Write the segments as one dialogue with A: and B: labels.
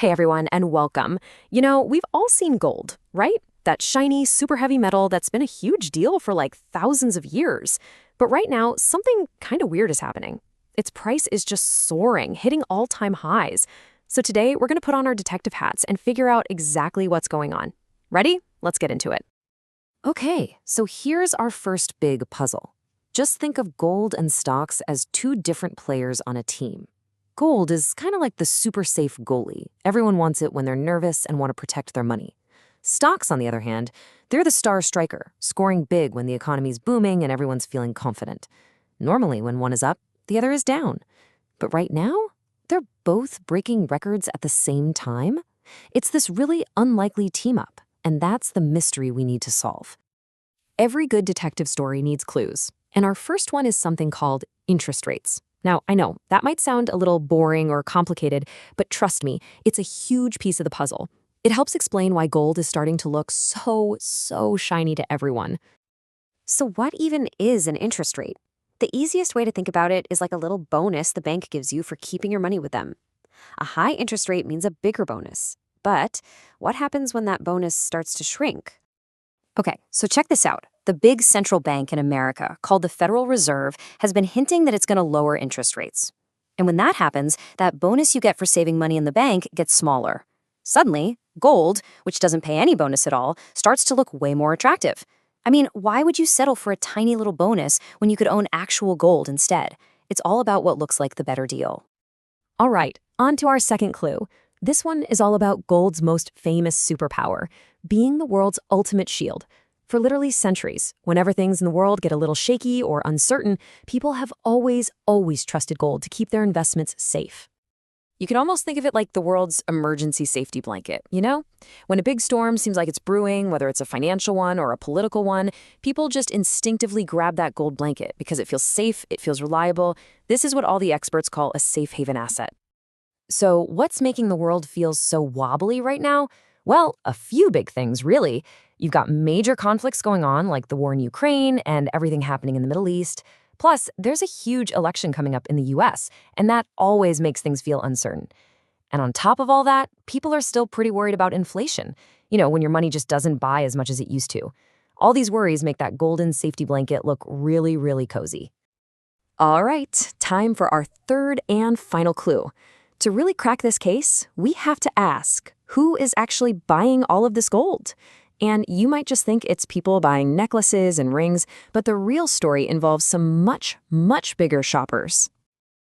A: Hey everyone, and welcome. We've all seen gold, right? That shiny, super heavy metal that's been a huge deal for like thousands of years. But right now, something kind of weird is happening. Its price is just soaring, hitting all-time highs. So today, we're going to put on our detective hats and figure out exactly what's going on. Ready? Let's get into it. Okay, so here's our first big puzzle. Just think of gold and stocks as two different players on a team. Gold is kind of like the super safe goalie. Everyone wants it when they're nervous and want to protect their money. Stocks, on the other hand, they're the star striker, scoring big when the economy's booming and everyone's feeling confident. Normally, when one is up, the other is down. But right now, they're both breaking records at the same time. It's this really unlikely team-up, and that's the mystery we need to solve. Every good detective story needs clues, and our first one is something called interest rates. Now, I know, that might sound a little boring or complicated, but trust me, it's a huge piece of the puzzle. It helps explain why gold is starting to look so shiny to everyone.
B: So what even is an interest rate? The easiest way to think about it is like a little bonus the bank gives you for keeping your money with them. A high interest rate means a bigger bonus. But what happens when that bonus starts to shrink? Okay, so check this out. The big central bank in America, called the Federal Reserve, has been hinting that it's going to lower interest rates. And when that happens, that bonus you get for saving money in the bank gets smaller. Suddenly, gold, which doesn't pay any bonus at all, starts to look way more attractive. I mean, why would you settle for a tiny little bonus when you could own actual gold instead? It's all about what looks like the better deal.
A: All right, on to our second clue. This one is all about gold's most famous superpower, being the world's ultimate shield. For literally centuries, whenever things in the world get a little shaky or uncertain, people have always trusted gold to keep their investments safe. You can almost think of it like the world's emergency safety blanket, you know? When a big storm seems like it's brewing, whether it's a financial one or a political one, people just instinctively grab that gold blanket because it feels safe, it feels reliable. This is what all the experts call a safe haven asset. So what's making the world feel so wobbly right now? Well, a few big things, really. You've got major conflicts going on, like the war in Ukraine and everything happening in the Middle East. Plus, there's a huge election coming up in the US, and that always makes things feel uncertain. And on top of all that, people are still pretty worried about inflation. When your money just doesn't buy as much as it used to. All these worries make that golden safety blanket look really cozy. All right, time for our third and final clue. To really crack this case, we have to ask, who is actually buying all of this gold? And you might just think it's people buying necklaces and rings, but the real story involves some much bigger shoppers.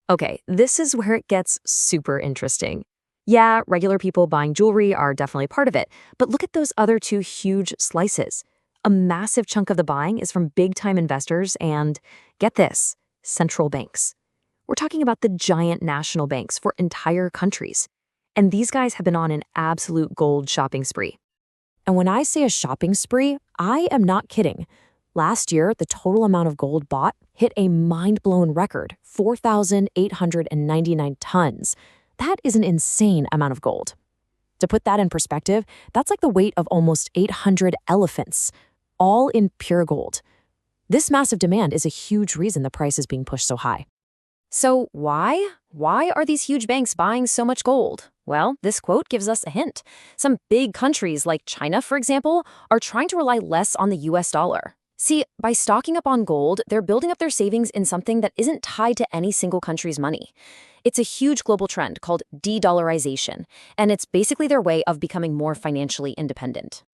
A: Okay, this is where it gets super interesting. Yeah, regular people buying jewelry are definitely part of it, but look at those other two huge slices. A massive chunk of the buying is from big-time investors and, get this, central banks. We're talking about the giant national banks for entire countries. And these guys have been on an absolute gold shopping spree. And when I say a shopping spree, I am not kidding. Last year, the total amount of gold bought hit a mind-blowing record, 4,899 tons. That is an insane amount of gold. To put that in perspective, that's like the weight of almost 800 elephants, all in pure gold. This massive demand is a huge reason the price is being pushed so high. So why? Why are these huge banks buying so much gold? Well, this quote gives us a hint. Some big countries like China, for example, are trying to rely less on the US dollar. See, by stocking up on gold, they're building up their savings in something that isn't tied to any single country's money. It's a huge global trend called de-dollarization, and it's basically their way of becoming more financially independent.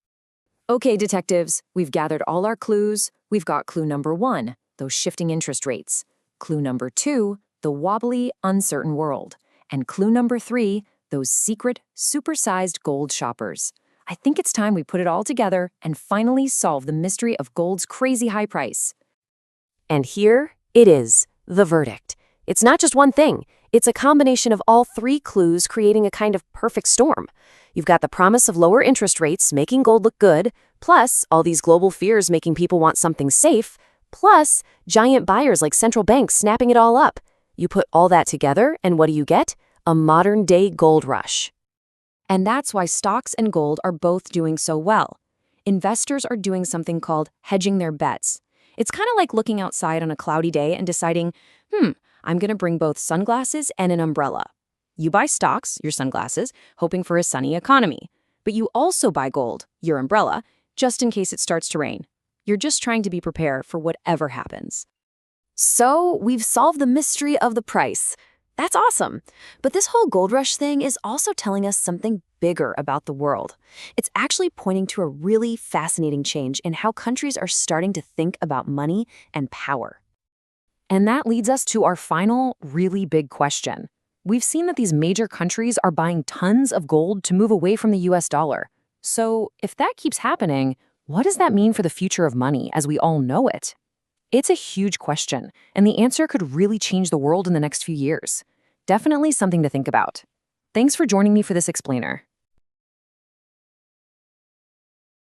A: Okay, detectives, we've gathered all our clues. We've got clue number 1, those shifting interest rates. Clue number 2, the wobbly, uncertain world. And clue number 3, those secret, supersized gold shoppers. I think it's time we put it all together and finally solve the mystery of gold's crazy high price. And here it is, the verdict. It's not just one thing. It's a combination of all 3 clues creating a kind of perfect storm. You've got the promise of lower interest rates making gold look good, plus all these global fears making people want something safe, plus giant buyers like central banks snapping it all up. You put all that together, and what do you get? A modern-day gold rush. And that's why stocks and gold are both doing so well. Investors are doing something called hedging their bets. It's kind of like looking outside on a cloudy day and deciding, I'm going to bring both sunglasses and an umbrella. You buy stocks, your sunglasses, hoping for a sunny economy. But you also buy gold, your umbrella, just in case it starts to rain. You're just trying to be prepared for whatever happens. So, we've solved the mystery of the price. That's awesome. But this whole gold rush thing is also telling us something bigger about the world. It's actually pointing to a really fascinating change in how countries are starting to think about money and power. And that leads us to our final, really big question. We've seen that these major countries are buying tons of gold to move away from the US dollar. So, if that keeps happening, what does that mean for the future of money as we all know it? It's a huge question, and the answer could really change the world in the next few years. Definitely something to think about. Thanks for joining me for this explainer.